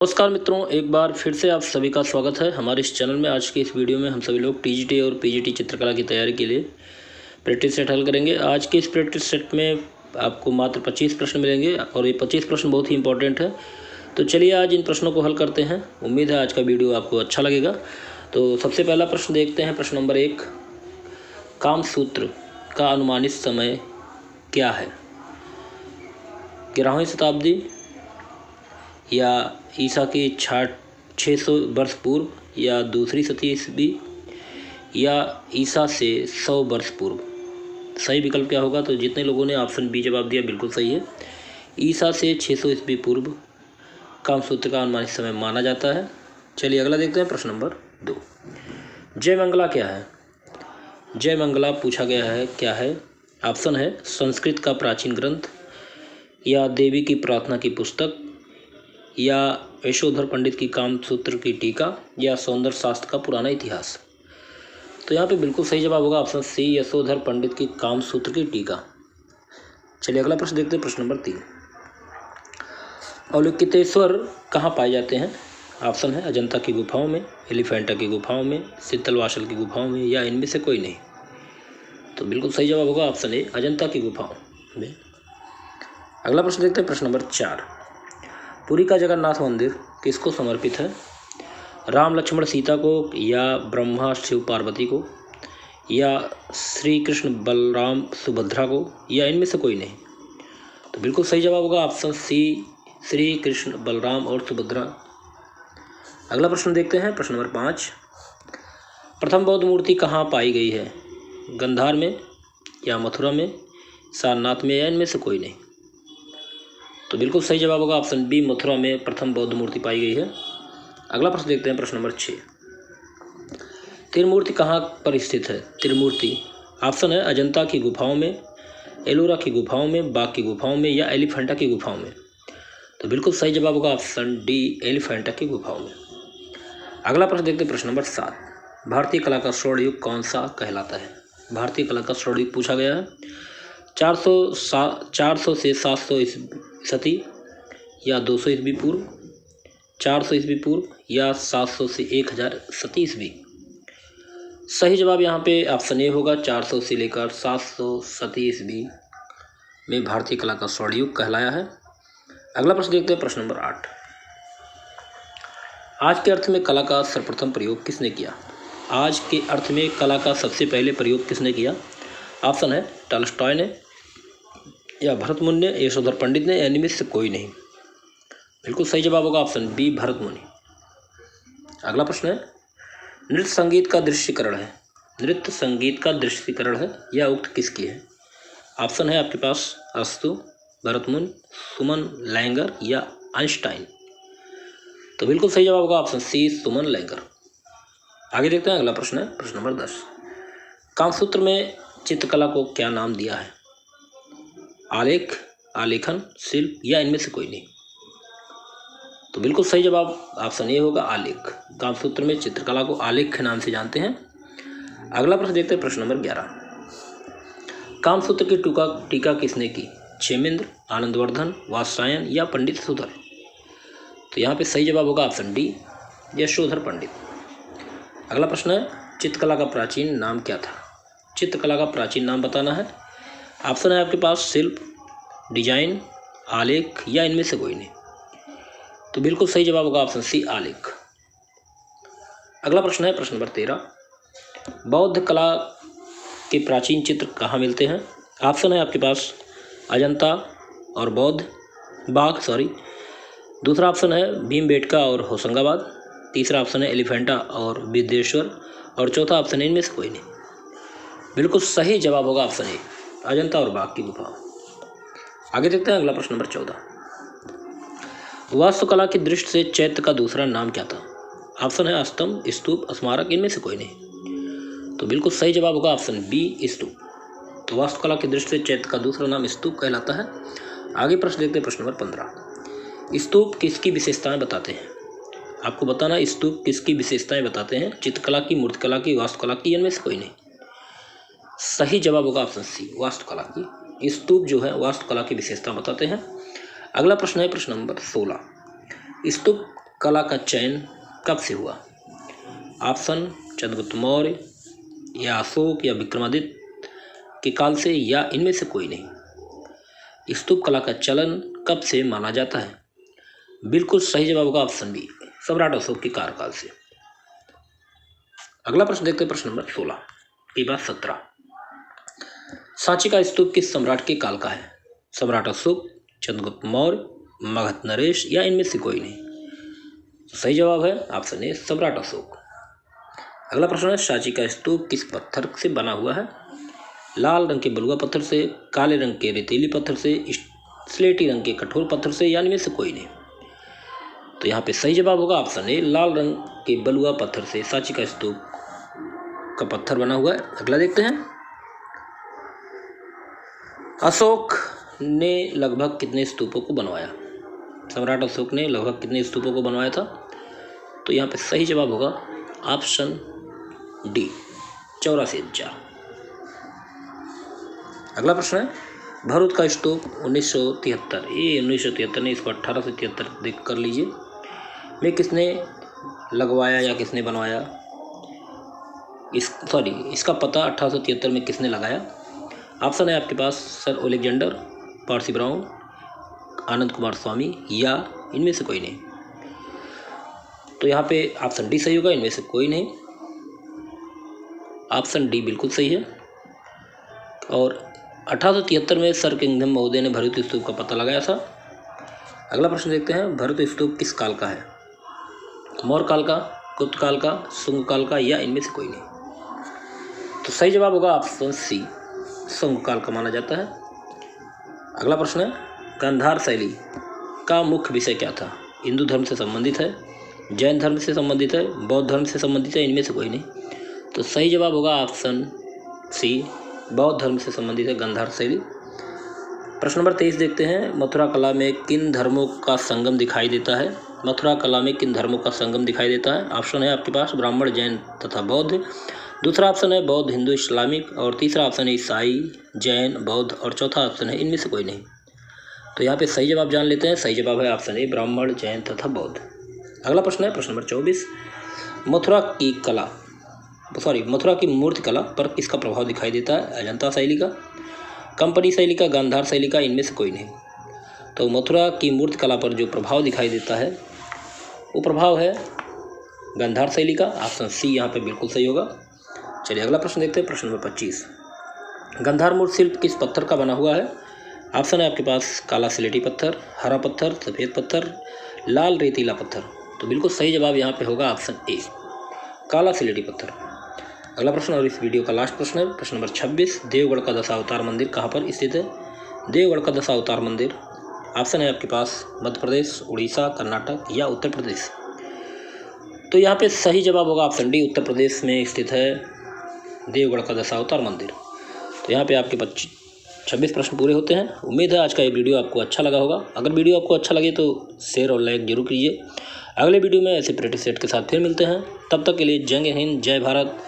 नमस्कार मित्रों, एक बार फिर से आप सभी का स्वागत है हमारे इस चैनल में। आज के इस वीडियो में हम सभी लोग टीजीटी और पीजीटी चित्रकला की तैयारी के लिए प्रैक्टिस सेट हल करेंगे। आज के इस प्रैक्टिस सेट में आपको मात्र 25 प्रश्न मिलेंगे और ये 25 प्रश्न बहुत ही इंपॉर्टेंट है। तो चलिए आज इन प्रश्नों को हल करते हैं। उम्मीद है आज का वीडियो आपको अच्छा लगेगा। तो सबसे पहला प्रश्न देखते हैं। प्रश्न नंबर 1, कामसूत्र का अनुमानित समय क्या है? 11वीं शताब्दी, या ईसा की 600 वर्ष पूर्व, या दूसरी शती ईस्वी, या ईसा से 100 वर्ष पूर्व। सही विकल्प क्या होगा? तो जितने लोगों ने ऑप्शन बी जवाब दिया बिल्कुल सही है। ईसा से 600 ईस्वी पूर्व कामसूत्र का अनुमानित समय माना जाता है। चलिए अगला देखते हैं। प्रश्न नंबर 2, जयमंगला क्या है? जयमंगला पूछा गया है क्या है? ऑप्शन है संस्कृत का प्राचीन ग्रंथ, या देवी की प्रार्थना की पुस्तक, या यशोधर पंडित की कामसूत्र की टीका, या सौंदर्य शास्त्र का पुराना इतिहास। तो यहाँ पे बिल्कुल सही जवाब होगा ऑप्शन सी, यशोधर पंडित की कामसूत्र की टीका। चलिए अगला प्रश्न देखते हैं। प्रश्न नंबर 3, अवलोकितेश्वर कहाँ पाए जाते हैं? ऑप्शन है अजंता की गुफाओं में, एलिफेंटा की गुफाओं में, शीतलवासल की गुफाओं में, या इनमें से कोई नहीं। तो बिल्कुल सही जवाब होगा ऑप्शन ए, अजंता की गुफाओं में। अगला प्रश्न देखते हैं। प्रश्न नंबर 4, पुरी का जगन्नाथ मंदिर किसको समर्पित है? राम लक्ष्मण सीता को, या ब्रह्मा शिव पार्वती को, या श्री कृष्ण बलराम सुभद्रा को, या इनमें से कोई नहीं। तो बिल्कुल सही जवाब होगा ऑप्शन सी, श्री कृष्ण बलराम और सुभद्रा। अगला प्रश्न देखते हैं। प्रश्न नंबर 5, प्रथम बौद्ध मूर्ति कहाँ पाई गई है? गंधार में, या मथुरा में, सारनाथ में, या इनमें से कोई नहीं। तो बिल्कुल सही जवाब होगा ऑप्शन बी, मथुरा में प्रथम बौद्ध मूर्ति पाई गई है। अगला प्रश्न देखते हैं। प्रश्न नंबर 6, त्रिमूर्ति कहाँ पर स्थित है? त्रिमूर्ति ऑप्शन है अजंता की गुफाओं में, एलोरा की गुफाओं में, बाग की गुफाओं में, या एलिफेंटा की गुफाओं में। तो बिल्कुल सही जवाब होगा ऑप्शन डी, एलिफेंटा की गुफाओं में। अगला प्रश्न देखते हैं। प्रश्न नंबर 7, भारतीय कला का स्वर्ण युग कौन सा कहलाता है? भारतीय कला का स्वर्ण युग पूछा गया है। 400 से 700 शती, या 200 ईस्वी पूर्व, 400 ईस्वी पूर्व, या 700 से 1000 शती ईस्वी। सही जवाब यहाँ पे ऑप्शन ए होगा, 400 से लेकर 700 शती ईस्वी में भारतीय कला का स्वर्ण युग कहलाया है। अगला प्रश्न देखते हैं। प्रश्न नंबर 8, आज के अर्थ में कला का सर्वप्रथम प्रयोग किसने किया? आज के अर्थ में कला का सबसे पहले प्रयोग किसने किया? ऑप्शन है टॉलस्टॉय ने, या भरतमुनि ने, यशोधर पंडित ने, या इनमें से कोई नहीं। बिल्कुल सही जवाब होगा ऑप्शन बी, भरतमुनि। अगला प्रश्न है, नृत्य संगीत का दृश्यकरण है। नृत्य संगीत का दृश्यकरण है, यह उक्त किसकी है? ऑप्शन है आपके पास अरस्तू, भरतमुनि, सुमन लैंगर, या आइंस्टाइन। तो बिल्कुल सही जवाब होगा ऑप्शन सी, सुमन लैंगर। आगे देखते हैं। अगला प्रश्न है प्रश्न नंबर 10, कामसूत्र में चित्रकला को क्या नाम दिया है? आलेख, आलेखन, शिल्प, या इनमें से कोई नहीं। तो बिल्कुल सही जवाब ऑप्शन ए होगा, आलेख। कामसूत्र में चित्रकला को आलेख के नाम से जानते हैं। अगला प्रश्न देखते हैं। प्रश्न नंबर 11, कामसूत्र की टीका किसने की? क्षेमेंद्र, आनंदवर्धन, वात्स्यायन, या पंडित सुधर। तो यहाँ पे सही जवाब होगा ऑप्शन डी, यशोधर पंडित। अगला प्रश्न है, चित्रकला का प्राचीन नाम क्या था? चित्रकला का प्राचीन नाम बताना है। ऑप्शन है आपके पास शिल्प, डिजाइन, आलेख, या इनमें से कोई नहीं। तो बिल्कुल सही जवाब होगा ऑप्शन सी, आलेख। अगला प्रश्न है प्रश्न नंबर 13, बौद्ध कला के प्राचीन चित्र कहाँ मिलते हैं? ऑप्शन है आपके पास अजंता और बाघ। दूसरा ऑप्शन है भीमबेटका और होशंगाबाद। तीसरा ऑप्शन है एलिफेंटा और विदेश्वर, और चौथा ऑप्शन है इनमें से कोई नहीं। बिल्कुल सही जवाब होगा ऑप्शन ए, अजंता और बाघ की गुफा। आगे देखते हैं। अगला प्रश्न नंबर 14, वास्तुकला की दृष्टि से चैत्य का दूसरा नाम क्या था? ऑप्शन है स्तंभ, स्तूप, स्मारक, इनमें से कोई नहीं। तो बिल्कुल सही जवाब होगा ऑप्शन बी, स्तूप। तो वास्तुकला की दृष्टि से चैत्य का दूसरा नाम स्तूप कहलाता है। आगे प्रश्न देखते हैं। प्रश्न नंबर 15, स्तूप किसकी विशेषताएं बताते हैं? आपको बताना स्तूप किसकी विशेषताएं बताते हैं? चित्रकला की, मूर्तिकला की, वास्तुकला की, इनमें से कोई नहीं। सही जवाब होगा ऑप्शन सी, वास्तुकला की। स्तूप जो है वास्तुकला की विशेषता बताते हैं। अगला प्रश्न है प्रश्न नंबर 16, स्तूप कला का चयन कब से हुआ? ऑप्शन चंद्रगुप्त मौर्य या अशोक या विक्रमादित्य के काल से या इनमें से कोई नहीं। स्तूप कला का चलन कब से माना जाता है? बिल्कुल सही जवाब होगा ऑप्शन बी, सम्राट अशोक के कार्यकाल से। अगला प्रश्न देखते हैं, प्रश्न नंबर 16 के बाद 17। सांची का स्तूप किस सम्राट के काल का है? सम्राट अशोक, चंद्रगुप्त मौर्य, मगध नरेश या इनमें से कोई नहीं। सही जवाब है ऑप्शन ए, सम्राट अशोक। अगला प्रश्न है, सांची का स्तूप किस पत्थर से बना हुआ है? लाल रंग के बलुआ पत्थर से, काले रंग के रेतीली पत्थर से, स्लेटी रंग के कठोर पत्थर से या इनमें से कोई नहीं। तो यहाँ पे सही जवाब होगा ऑप्शन ए, लाल रंग के बलुआ पत्थर से सांची का स्तूप का पत्थर बना हुआ है। अगला देखते हैं, अशोक ने लगभग कितने स्तूपों को बनवाया? सम्राट अशोक ने लगभग कितने स्तूपों को बनवाया था? तो यहाँ पे सही जवाब होगा ऑप्शन डी, 84,000। अगला प्रश्न है, भरूच का स्तूप 1973, ये 1973 नहीं, इसको 1873 देख कर लीजिए, में किसने लगवाया या किसने बनवाया? इसका पता 1873 में किसने लगाया? ऑप्शन है आपके पास सर ओलेक्जेंडर, पर्सी ब्राउन, आनंद कुमार स्वामी या इनमें से कोई नहीं। तो यहाँ पे ऑप्शन डी सही होगा, इनमें से कोई नहीं। ऑप्शन डी बिल्कुल सही है। और 1873 में सर किंगडम महोदय ने भरूच स्तूप का पता लगाया था। अगला प्रश्न देखते हैं, भरूच स्तूप किस काल का है? मौर्य काल का, गुप्त काल का, शुंग काल का या इनमें से कोई नहीं। तो सही जवाब होगा ऑप्शन सी, शुंग काल का माना जाता है। अगला प्रश्न है, गांधार शैली का मुख्य विषय क्या था? हिंदू धर्म से संबंधित है, जैन धर्म से संबंधित है, बौद्ध धर्म से संबंधित है, इनमें से कोई नहीं। तो सही जवाब होगा ऑप्शन सी, बौद्ध धर्म से संबंधित है गांधार शैली। प्रश्न नंबर 23 देखते हैं, मथुरा कला में किन धर्मों का संगम दिखाई देता है? मथुरा कला में किन धर्मों का संगम दिखाई देता है? ऑप्शन है आपके पास ब्राह्मण, जैन तथा बौद्ध। दूसरा ऑप्शन है बौद्ध, हिंदू, इस्लामिक। और तीसरा ऑप्शन है ईसाई, जैन, बौद्ध। और चौथा ऑप्शन है इनमें से कोई नहीं। तो यहाँ पे सही जवाब जान लेते हैं। सही जवाब है ऑप्शन ए, ब्राह्मण, जैन तथा बौद्ध। अगला प्रश्न है, प्रश्न नंबर 24, मथुरा की मूर्ति कला पर किसका प्रभाव दिखाई देता है? अजंता शैली का, कंपनी शैली का, गांधार शैली का, इनमें से कोई नहीं। तो मथुरा की मूर्ति कला पर जो प्रभाव दिखाई देता है वो प्रभाव है गांधार शैली का। ऑप्शन सी यहाँ पे बिल्कुल सही होगा। चलिए अगला प्रश्न देखते हैं, प्रश्न नंबर 25, गांधार मूर्ति शिल्प किस पत्थर का बना हुआ है? ऑप्शन है आपके पास काला सिलेटी पत्थर, हरा पत्थर, सफ़ेद पत्थर, लाल रेतीला पत्थर। तो बिल्कुल सही जवाब यहाँ पे होगा ऑप्शन ए, काला सिलेटी पत्थर। अगला प्रश्न और इस वीडियो का लास्ट प्रश्न है, प्रश्न नंबर 26, देवगढ़ का दशावतार मंदिर कहाँ पर स्थित है? देवगढ़ का दशावतार मंदिर, ऑप्शन है आपके पास मध्य प्रदेश, उड़ीसा, कर्नाटक या उत्तर प्रदेश। तो यहाँ पे सही जवाब होगा ऑप्शन डी, उत्तर प्रदेश में स्थित है देवगढ़ का दशावतार मंदिर। तो यहाँ पे आपके 26 प्रश्न पूरे होते हैं। उम्मीद है आज का ये वीडियो आपको अच्छा लगा होगा। अगर वीडियो आपको अच्छा लगे तो शेयर और लाइक जरूर कीजिए। अगले वीडियो में ऐसे प्रैक्टिस सेट के साथ फिर मिलते हैं। तब तक के लिए जय हिंद, जय भारत।